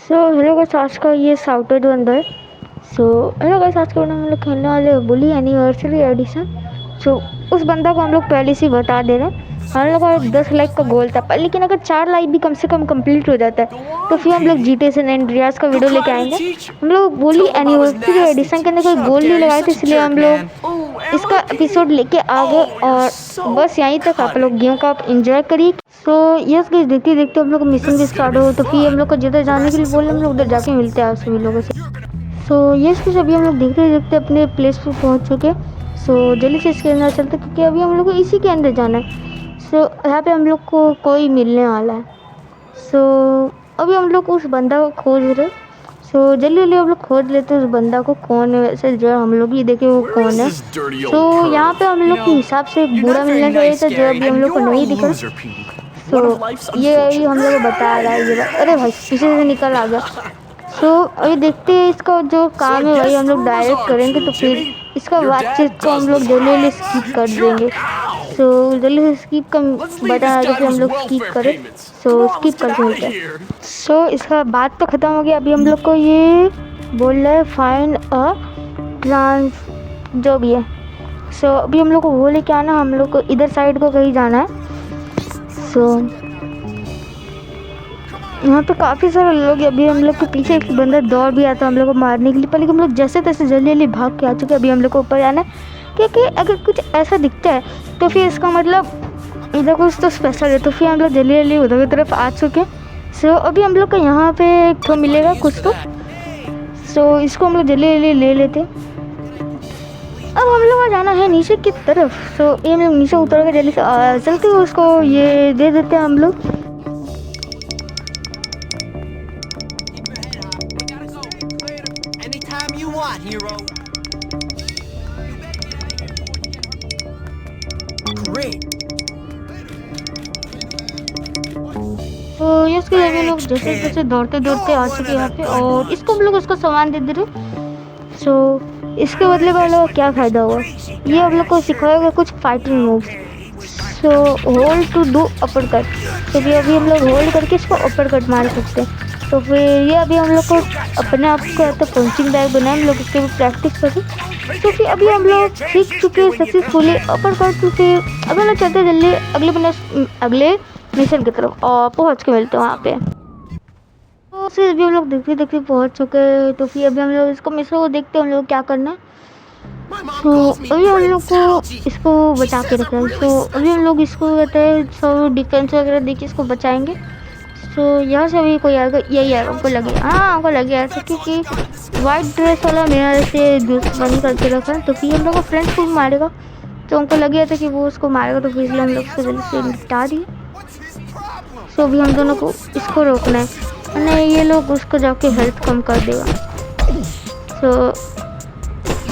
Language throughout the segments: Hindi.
सो हेलो गाइस, आज का ये साउटेड बंदा है। सो हेलो गाइस, आज का हम लोग खेलने वाले हैं बुली एनिवर्सरी एडिशन। सो उस बंदा को हम लोग पहले से ही बता दे रहे हैं। हम लोग का 10 लाइक का गोल था, पर लेकिन अगर 4 लाइक भी कम से कम कंप्लीट हो जाता है तो फिर हम लोग जीटे से एंड्रियास का वीडियो लेके आएंगे। हम लोग बुली एनिवर्सरी एडिशन के अंदर कोई गोल नहीं लगाए थे, इसलिए हम लोग इसका एपिसोड लेके आ गए। और बस यहीं तक, आप लोग गेम का आप इंजॉय करिए। सो यस गाइस, देखते देखते हम लोग का मिशन भी स्टार्ट हो, तो फिर हम लोग को जिधर जाने के लिए बोले हम लोग उधर जाके मिलते हैं आप सभी लोगों से। सो यस गाइस, अभी हम लोग देखते देखते अपने प्लेस पे पहुंच चुके। सो जल्दी से इसके अंदर चलते, क्योंकि अभी हम लोग को इसी के अंदर जाना है। सो यहाँ पे हम लोग को कोई मिलने वाला है। सो अभी हम लोग उस बंदा को खोज रहे। सो जल्दी जल्दी हम लोग खोज लेते हैं उस बंदा को, कौन है वैसे, जो हम लोग ही देखे वो कौन है। सो यहाँ पे हम लोग के हिसाब से एक बूढ़ा मिलना चाहिए था, जो अभी हम लोग को नहीं दिख रहा। सो ये अभी हम लोग को बता रहा है ये बात। अरे भाई, पीछे से निकल आ गया। सो अभी देखते हैं इसका जो काम है वही हम लोग डायरेक्ट करेंगे, तो फिर इसका बातचीत को हम लोग जल्दी स्किप कर देंगे। सो जल्दी से स्किप का बटन आ तो फिर हम लोग स्किप करें। सो स्किप कर देते हैं। सो इसका बात तो ख़त्म हो गया। अभी हम लोग को ये बोल रहा है फाइंड अ ट्रांस जो भी है। सो अभी हम लोग को वो लेके आना, हम लोग को इधर साइड को कहीं जाना है। सो यहाँ पे काफ़ी सारे लोग हैं। अभी हम लोग के पीछे एक बंदा दौड़ भी आता है हम लोग को मारने के लिए, पर लेकिन हम लोग जैसे तैसे जल्दी जल्दी भाग के आ चुके हैं। अभी हम लोग को ऊपर जाना है, क्योंकि अगर कुछ ऐसा दिखता है तो फिर इसका मतलब इधर कुछ तो स्पेशल है। तो फिर हम लोग जल्दी जल्दी उधर की तरफ आ चुके हैं। सो अभी हम लोग को यहाँ पे एक तो मिलेगा कुछ तो। सो इसको हम लोग जल्दी जल्दी ले लेते हैं। अब हम लोग को जाना है नीचे की तरफ। सो ये हम लोग नीचे उतर के जल्दी से चलते हुए उसको ये दे देते हैं हम लोग। तो ये उसके लिए लोग जैसे जैसे दौड़ते दौड़ते आ चुके यहाँ पे, और इसको हम लोग उसका सामान दे दे रहे। सो इसके बदले में हम लोग क्या फ़ायदा हुआ, ये हम लोग को सिखाएगा कुछ fighting moves. So hold to do uppercut. तो फिर अभी हम लोग होल्ड करके इसको अपर कट मार सकते हैं। तो फिर ये अभी हम लोग को अपने आप को तो पंचिंग बैग बनाए, हम लोग उसके भी प्रैक्टिस करें। तो फिर अभी हम लोग सीख चुके हैं सक्सेसफुली अपर कट। तो फिर अभी हम लोग चलते हैं जल्दी अगले मिशन की तरफ और पहुँच के मिलते हैं वहाँ पे। तो फिर अभी हम लोग देखते देखते पहुँच चुके हैं। तो फिर अभी हम लोग इसको मिशन को देखते हैं हम लोग क्या करना है। तो अभी हम लोग को इसको बचा के रखना है। तो अभी हम लोग इसको कहते हैं सब डिफेंस वगैरह देखिए इसको बचाएंगे। तो यहाँ से अभी कोई आएगा, यही आएगा, हमको लगे, हाँ हमको लगे ऐसा, क्योंकि वाइट ड्रेस वाला मेरा से दुश्मनी करके रखा है। तो फिर हम लोग को फ्रेंड्स को भी मारेगा, तो हमको लगे था कि वो उसको मारेगा, तो फिर इसलिए हम लोग उसको जल्दी से निपटा दिए। सो अभी हम दोनों को इसको रोकना है, नहीं ये लोग उसको जाके हेल्थ कम कर देगा। सो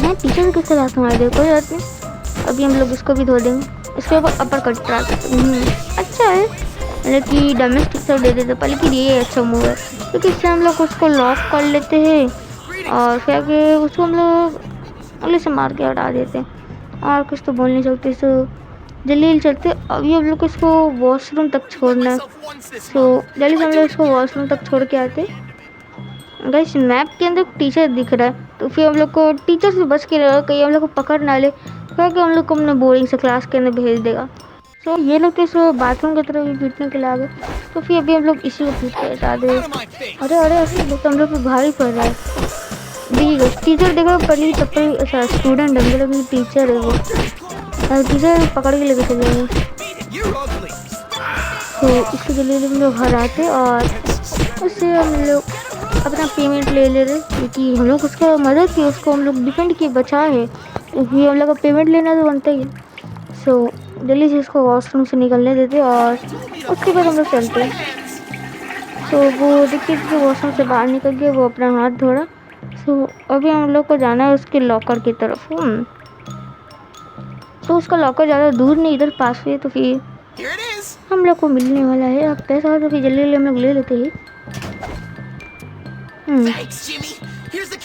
मैं टीचर के साथ हमारे देखो कोई बात नहीं। अभी हम लोग इसको भी धो देंगे, इसके ऊपर अपर कट ट्राई करते। अच्छा है, मतलब कि डोमेस्टिक सब दे देते, पर लेकिन ये अच्छा मूव है, क्योंकि इससे हम लोग उसको लॉक कर लेते हैं और फिर आगे उसको हम लोग अगले से मार के हटा देते हैं। और कुछ तो बोल नहीं सकते। सो जल्दी चलते। अभी हम लोग को इसको वॉशरूम तक छोड़ना है। सो जल्दी से हम लोग इसको वॉशरूम तक छोड़ के आते। गाइस मैप के अंदर टीचर दिख रहा है, तो फिर हम लोग को टीचर से बच के रहो, कहीं हम लोग को पकड़ ना ले, क्योंकि हम लोग को अपने बोरिंग से क्लास के अंदर भेज देगा। तो ये लोग तो इसको बाथरूम की तरफ भी पीटने के लिए आ गए। तो फिर अभी हम लोग इसी को पीट के हटा दे। अरे अरे ऐसे लोग तो हम लोग को भारी पड़ रहा है। देखिए टीचर देखो, पहले चप्पल, अच्छा स्टूडेंट है मतलब टीचर है वो, टीचर पकड़ के लेके चले गए। तो इसके जल्दी हम लोग हराते और उससे हम लोग अपना पेमेंट ले ले रहे, क्योंकि हम लोग उसका मदद की, उसको हम लोग डिफेंड किए, बचाए है, क्योंकि हम लोग का पेमेंट लेना तो बनता ही है। सो जल्दी से इसको वॉशरूम से निकलने देते और उसके बाद हम लोग चलते हैं। तो वो देखिए वॉशरूम से बाहर निकल के वो अपना हाथ धो रहा। सो अभी हम लोग को जाना है उसके लॉकर की तरफ। तो उसका लॉकर ज़्यादा दूर नहीं, इधर पास में, तो फिर हम लोग को मिलने वाला है। अब पैसा तो फिर जल्दी हम लोग ले लेते हैं।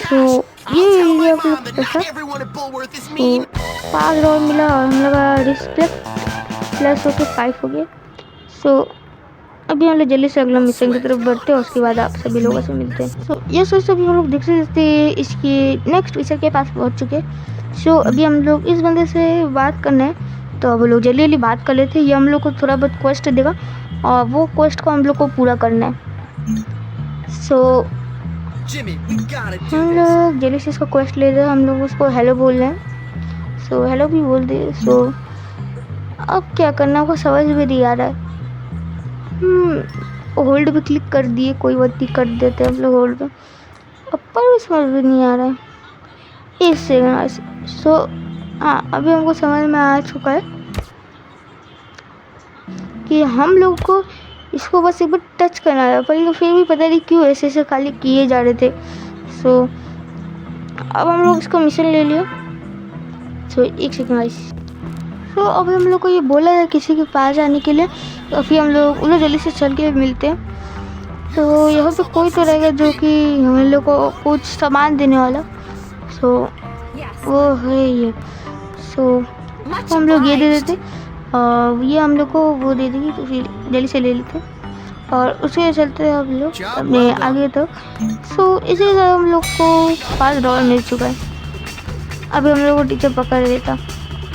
तो ये आप लोग पैसा तो 5 रॉड मिला और हम लोग का रिस्पेक्ट प्लस होके 5 हो गया। सो अभी हम लोग जल्दी से अगला मिशन की तरफ बढ़ते हैं, उसके बाद आप सभी लोगों से मिलते हैं। सो ये सोच अभी हम लोग देखते देखते इसके नेक्स्ट मिशन के पास पहुंच चुके हैं। सो अभी हम लोग इस बंदे से बात करना है, तो अब लोग जल्दी जल्दी बात कर लेते हैं। ये हम लोग को थोड़ा बहुत क्वेस्ट देगा और वो क्वेस्ट को हम लोग को पूरा करना है। सो हम लोग जल्दी से इसका क्वेस्ट ले रहे हैं, हम लोग उसको हेलो बोल रहे हैं। सो हेलो भी बोल दिए। सो अब क्या करना होगा समझ में नहीं आ रहा है। होल्ड पे क्लिक कर दिए, कोई बात नहीं, कर देते हैं हम लोग होल्ड पे। अब पर भी समझ में नहीं आ रहा है इस सेकंड। सो हाँ, अभी हमको समझ में आ चुका है कि हम लोग को इसको बस एक बार टच करना है, पर फिर भी पता नहीं क्यों ऐसे ऐसे खाली किए जा रहे थे। सो अब हम लोग इसका मिशन ले लिया। सो एक सेकंड गाइस। तो अभी हम लोग को ये बोला है किसी के पास जाने के लिए, तो फिर हम लोग उन्हें जल्दी से चल के मिलते हैं। तो यहाँ पे कोई तो रहेगा जो कि हम लोग को कुछ सामान देने वाला। सो वो है ये। सो हम लोग ये दे देते और ये हम लोग को वो दे देगी, तो फिर जल्दी से ले लेते और उसके चलते हम लोग अपने आगे तक। सो इसी तरह हम लोग को $5 मिल चुका है। अभी हम लोग को टीचर पकड़ लेता,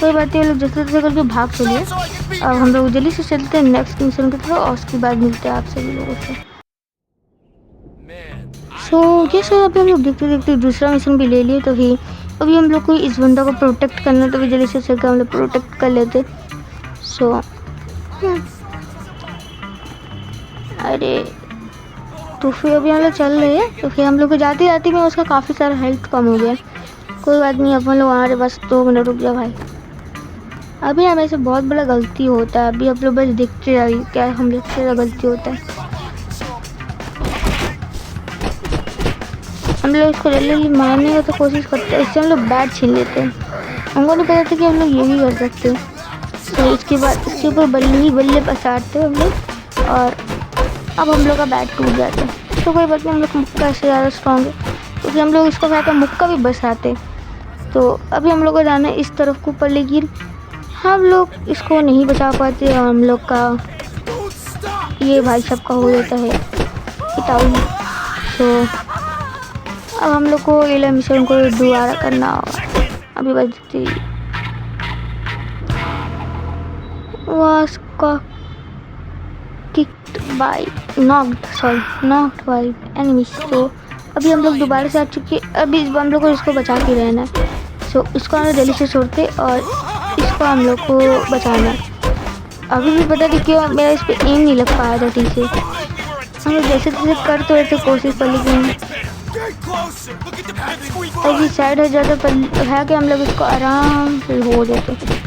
कोई बात नहीं, हम लोग जैसे तैसे करके भाग चलिए। अब हम लोग जल्दी से चलते हैं नेक्स्ट मिशन की तरफ और उसके बाद मिलते हैं आप सभी लोगों से। सो जैसे अभी हम लोग देखते देखते दूसरा मिशन भी ले लिए, तो फिर अभी हम लोग को इस बंदा को प्रोटेक्ट करना, तो भी जल्दी से चलकर हम लोग प्रोटेक्ट कर लेते। सो अरे तो फिर अभी हम लोग चल रहे हैं, तो फिर हम लोग को जाते जाते में उसका काफ़ी सारा हेल्थ कम हो गया। कोई बात नहीं, अपन लोग हमारे बस 2 मिनट रुक जा भाई। अभी हमें से बहुत बड़ा गलती होता है, अभी आप लोग बस देखते रहिए क्या हम लोग से गलती होता है। हम लोग इसको जल्दी मारने का तो कोशिश करते हैं, इससे हम लोग बैट छीन लेते हैं। हमको नहीं पता था कि हम लोग ये भी कर सकते हैं। तो इसके बाद इसके ऊपर बल्ले ही बल्ले पसारते हैं हम लोग और अब हम लोग का बैट टूट जाता है। तो कोई बात नहीं, हम लोग मुक्का ऐसे ज़्यादा स्ट्रॉन्ग है, क्योंकि हम लोग इसको फेंक कर मुक्का भी बसाते। तो अभी हम लोग को जाना है इस तरफ को ऊपर, लेकिन हम लोग इसको नहीं बचा पाते और हम लोग का ये भाई सब का हो जाता है पिटाई। तो अब हम लोग को ये मिशन को दोबारा करना होगा। अभी बजती was kicked by knocked by enemies। तो अभी हम लोग दोबारा से आ चुके, अभी हम लोग को इसको बचा के रहना है। सो इसको हम लोग जल्दी से छोड़ते और इसको हम लोग को बचाना है। अभी भी पता नहीं क्यों मेरा इस पर एम नहीं लग पाया था ठीक से। हम लोग जैसे तैसे कर तो ऐसे कोशिश कर, लेकिन अभी साइड हो जाता पर है कि हम लोग इसको आराम से हो जाते।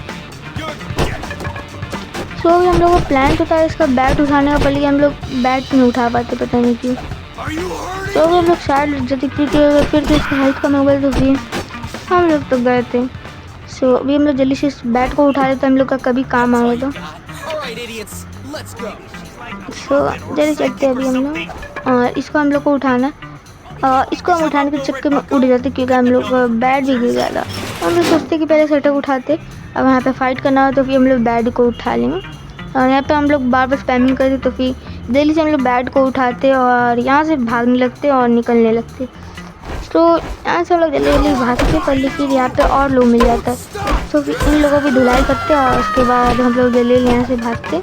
तो अभी हम लोग को प्लान तो था इसका बैट उठाने का, पर लेकिन हम लोग बैट नहीं उठा पाते, पता नहीं क्यों। तो अभी हम लोग साइड जल्दी फिर तो इसका हेल्थ कम हो गया, तो फिर हम लोग तो गए थे। सो अभी हम लोग जल्दी से इस बैट को उठा लेते, हम लोग का कभी काम आए तो। सो जल्दी चलते अभी हम लोग और इसको हम लोग को उठाना, इसको हम उठाने के चक्कर में उड़ जाते, क्योंकि हम लोग बैट भी गिर गया था। हम लोग सोचते कि पहले सेटअप उठाते, अब यहाँ पे फाइट करना हो तो फिर हम लोग बैट को उठा लेंगे। और यहाँ पे हम लोग बार बार स्पैमिंग करते, तो फिर जल्दी से हम लोग बैट को उठाते और यहाँ से भागने लगते और निकलने लगते। तो यहाँ से हम लोग जल्दी जल्दी भागते, पर लेकिन यहाँ पे और लोग मिल जाता है, तो फिर इन लोगों की धुलाई करते और उसके बाद हम लोग जल्दी जल्दी यहाँ से भागते।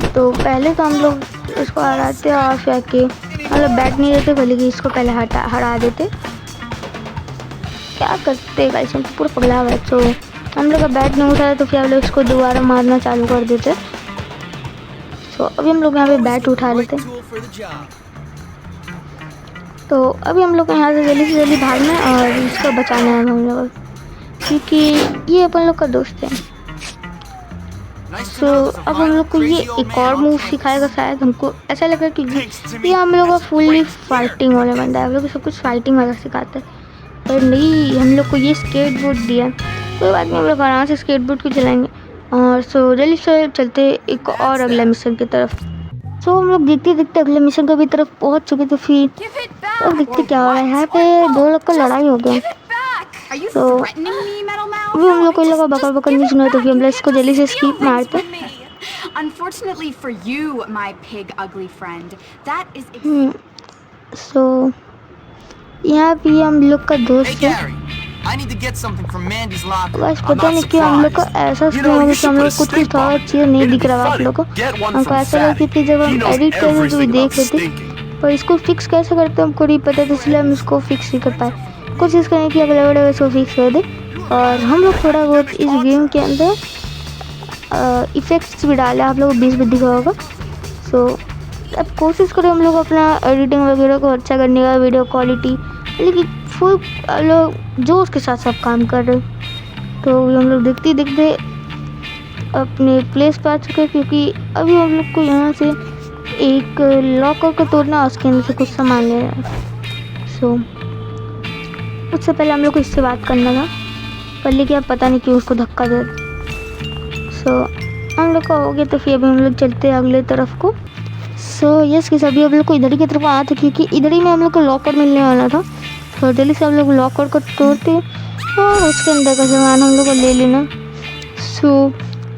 तो पहले तो हम लोग इसको हराते और फिर के मतलब बैट नहीं देते, बल्कि इसको पहले हरा देते। क्या करते गाइस, हम तो पूरा पगला हुआ है। तो हम लोग का बैट नहीं उठाया, तो फिर हम लोग इसको दोबारा मारना चालू कर देते। तो अभी हम लोग यहाँ पे बैट उठा लेते। तो अभी हम लोग को यहाँ से जल्दी भागना है और इसको बचाना है हम लोग, क्योंकि ये अपन लोग का दोस्त है। तो अब हम लोग को ये एक और मूव सिखाएगा शायद, हमको ऐसा लग रहा है कि ये हम लोग का फुल्ली फाइटिंग वाला बंदा है, हम लोग को सब कुछ फाइटिंग वाला सिखाता है। पर नहीं, हम लोग को ये स्केट बोर्ड दिया, कोई बात नहीं, हम लोग आराम से स्केट बोर्ड को चलाएंगे। और सो जल्दी से चलते एक और अगला मिशन की तरफ। सो हम लोग देखते देखते अगले मिशन की तरफ पहुंच चुके, तो फिर अब देखते क्या हो रहा है। यहाँ पे 2 लोग का लड़ाई हो गया। तो अभी हम लोग को लगा बकर बकर नहीं सुना, तो फिर हम लोग इसको जल्दी से स्किप मारते Unfortunately for you, my pig ugly friend, that is सो यहाँ भी हम लोग का Hey दोस्त है। Gary, I need to get something from Mandy's locker. बस I'm पता not नहीं क्यों हम लोग को surprised. ऐसा You फील know, होगा you कि should हम put a लोग कुछ कुछ stink और on it. चीज़ नहीं It'd दिख be रहा आप funny. लोग को। Get one हमको from ऐसा लगा Fatty. कि जब He हम knows एडिट कर रहे तो भी everything देख about लेते, stinking. पर इसको फिक्स कैसे करते हमको नहीं पता, तो इसलिए हम इसको फिक्स नहीं कर पाए। कोशिश करें कि अगले वीडियो में इसको फिक्स कर दे। और हम लोग थोड़ा बहुत इस गेम के अंदर इफ़ेक्ट्स भी डाले, आप लोगों को 20 भी दिखा होगा। सो अब कोशिश करें हम लोग अपना एडिटिंग वगैरह को अच्छा करने का, वीडियो क्वालिटी, लेकिन फुल लोग जोश के साथ सब काम कर रहे हैं। तो हम लोग देखते देखते अपने प्लेस पे आ चुके हैं, क्योंकि अभी हम लोग को यहाँ से एक लॉकर को तोड़ना और उसके अंदर से कुछ सामान लेना है। सो उससे पहले हम लोग को इससे बात करना था, पर लेकिन अब पता नहीं क्यों उसको धक्का दे। सो हम लोग का हो गया, तो फिर अभी हम लोग चलते हैं अगले तरफ को। सो यस कि सभी हम लोग को इधर ही की तरफ आया था, क्योंकि इधर ही में हम लोग को लॉकर मिलने वाला था। तो जल्दी से हम लोग लॉकर को तोड़ते और उसके अंदर का सामान हम लोग को ले लेना। सो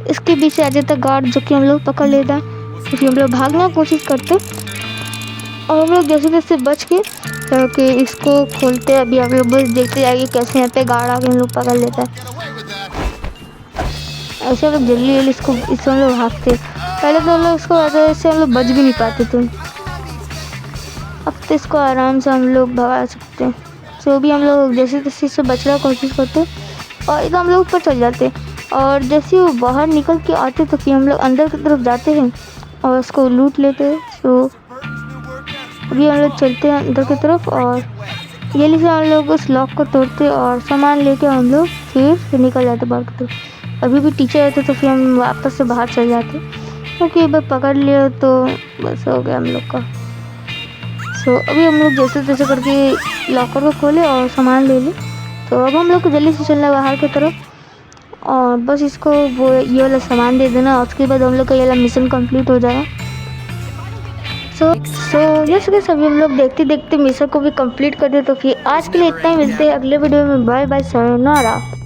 इसके पीछे आ जाता गार्ड, जो कि हम लोग पकड़ लेता है। तो फिर हम लोग भागने की कोशिश करते और हम लोग जैसे जैसे बच के ताकि इसको खोलते। अभी आप लोग बस देखते जाइए कैसे यहाँ पे गार्ड आके हम लोग पकड़ लेता है। ऐसे हम लोग जल्दी जल्दी इससे हम लोग भागते। पहले तो हम लोग इसको ऐसे हम लोग बच भी नहीं पाते थे, अब तो इसको आराम से हम लोग भगा सकते हैं। तो भी हम लोग जैसे जैसे इससे बचने की कोशिश करते और एकदम हम लोग ऊपर चल जाते, और जैसे वो बाहर निकल के आते तो फिर हम लोग अंदर की तरफ जाते हैं और उसको लूट लेते हैं। तो अभी हम लोग चलते हैं अंदर की तरफ और जल्दी से हम लोग उस लॉक को तोड़ते और सामान लेके हम लोग फिर निकल जाते बाहर की तरफ। अभी भी टीचर रहते तो फिर हम वापस से बाहर चल जाते, क्योंकि एक बार पकड़ लिया तो बस हो गया हम लोग का। सो अभी हम लोग जैसे तैसे करके लॉकर को खोले और सामान ले ले। तो अब हम लोग को जल्दी से चलना है बाहर की तरफ और बस इसको वो ये वाला सामान दे देना, उसके बाद हम लोग का ये वाला मिशन कंप्लीट हो जाएगा। सो जैसे सभी हम लोग देखते देखते मिशन को भी कंप्लीट कर दे। तो फिर आज के लिए इतना ही, मिलते हैं अगले वीडियो में। Bye bye, sayonara।